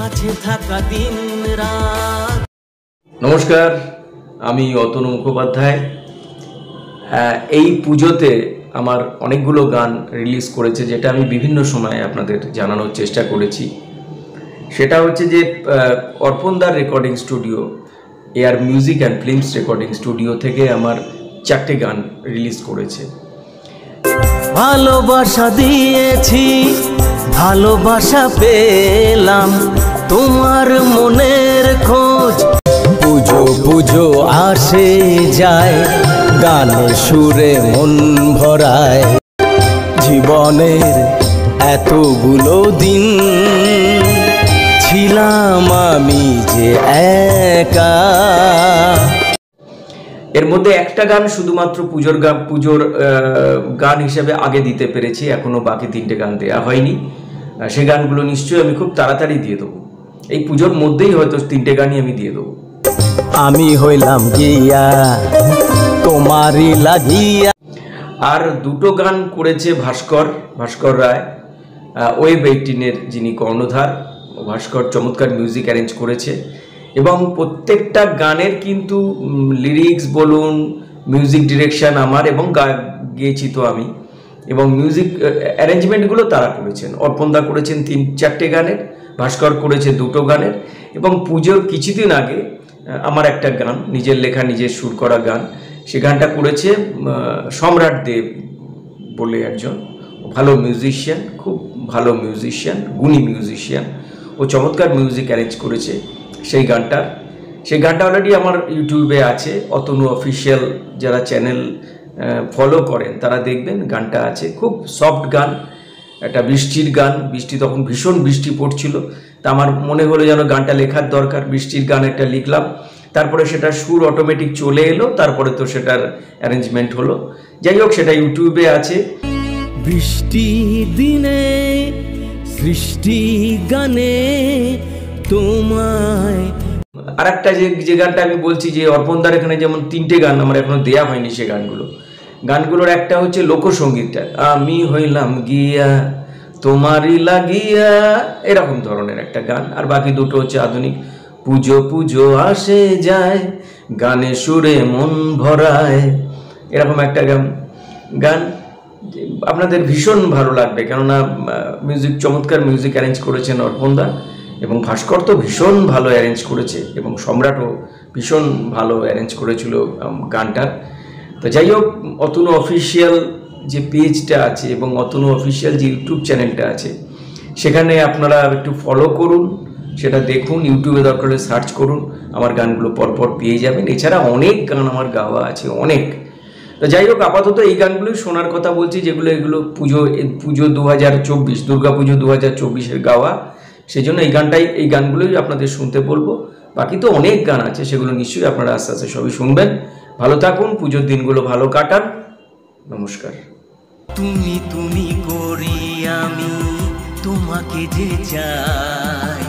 মাঝে থাকা দিন রাত। নমস্কার, আমি অতনু মুখোপাধ্যায়। এই পুজোতে আমার অনেকগুলো গান রিলিজ করেছে, যেটা আমি বিভিন্ন সময়ে আপনাদের জানানোর চেষ্টা করেছি। সেটা হচ্ছে যে অর্পণদার recording studio, Air music and films recording studio থেকে আমার 4টে গান রিলিজ করেছে। ভালোবাসা দিয়েছি, ভালোবাসা পেলাম, তোমার মনের খোঁজ। পুজো পুজো আসে যায়, গানে সুরে মন ভরায়। জীবনের এতগুলো দিন ছিলাম আমি যে একা। এর মধ্যে একটা গান শুধুমাত্র পুজোর গান হিসেবে আগে দিতে পেরেছি, এখনো বাকি 3টে গান দেওয়া হয়নি। সেই গানগুলো নিশ্চয়ই আমি খুব তাড়াতাড়ি দিয়ে দেবো। এই পুজোর মধ্যেই হয়তো 3টে গানই আমি দিয়ে দেবো। আমি হইলাম গিয়া তোমারই লাগিয়া। আর 2টো গান করেছে ভাস্কর রায়, ওয়েব 18-এর যিনি কর্ণধার। ভাস্কর চমৎকার মিউজিক অ্যারেঞ্জ করেছে এবং প্রত্যেকটা গানের কিন্তু লিরিক্স বলুন, মিউজিক ডিরেকশন আমার, এবং গেয়েছি তো আমি, এবং মিউজিক অ্যারেঞ্জমেন্টগুলো তারা করেছেন। অর্পণদা করেছেন 3-4টে গানের, ভাস্কর করেছে 2টো গানের, এবং পুজোর কিছুদিন আগে আমার একটা গান, নিজের লেখা নিজের সুর করা গান, সে গানটা করেছে সম্রাট দেব বলে একজন ভালো মিউজিশিয়ান, খুব ভালো মিউজিশিয়ান, গুণী মিউজিশিয়ান। ও চমৎকার মিউজিক অ্যারেঞ্জ করেছে সেই গানটা অলরেডি আমার ইউটিউবে আছে। অতনু অফিসিয়াল যারা চ্যানেল ফলো করেন তারা দেখবেন গানটা আছে। খুব সফট গান, একটা বৃষ্টির গান। তখন ভীষণ বৃষ্টি পড়ছিল, তা আমার মনে হলো যেন গানটা লেখার দরকার। বৃষ্টির গান একটা লিখলাম, তারপরে সেটা সুর অটোমেটিক চলে এলো, তারপরে তো সেটার অ্যারেঞ্জমেন্ট হলো। যাই হোক, সেটা ইউটিউবে আছে। বৃষ্টির দিনে সৃষ্টি গানে তোমায়। আর একটা যে গানটা আমি বলছি, যে অর্পণদার এখানে যেমন 3টে গান আমার এখনো দেয়া হয়নি, সে গানগুলোর একটা হচ্ছে লোকসঙ্গীতটা, আমি হইলাম গিয়া তোমারই লাগিয়া, এরকম ধরনের একটা গান। আর বাকি 2টো হচ্ছে আধুনিক, পুজো পুজো আসে যায়, গানে সুরে মন ভরায়, এরকম একটা গান আপনাদের ভীষণ ভালো লাগবে। কেননা চমৎকার মিউজিক অ্যারেঞ্জ করেছেন অর্পণদা, এবং ভাস্কর তো ভীষণ ভালো অ্যারেঞ্জ করেছে, এবং সম্রাটও ভীষণ ভালো অ্যারেঞ্জ করেছিল গানটার। তো যাই হোক, অতনু অফিসিয়াল যে পেজটা আছে এবং অতনু অফিসিয়াল যে ইউটিউব চ্যানেলটা আছে, সেখানে আপনারা একটু ফলো করুন, সেটা দেখুন। ইউটিউবে দরকার হলে সার্চ করুন, আমার গানগুলো পরপর পেয়ে যাবেন। এছাড়া অনেক গান আমার গাওয়া আছে, অনেক। তো যাই হোক, আপাতত এই গানগুলোই শোনার কথা বলছি, এগুলো পুজো 2024, দুর্গাপুজো 2024-এর গাওয়া। সেই জন্য এই গানগুলোই আপনাদের শুনতে বলবো। বাকি তো অনেক গান আছে, সেগুলো নিশ্চয়ই আপনারা আস্তে আস্তে সবই শুনবেন। ভালো থাকুন, পুজোর দিনগুলো ভালো কাটান। নমস্কার। তুমি করি আমি তোমাকে যে চাই।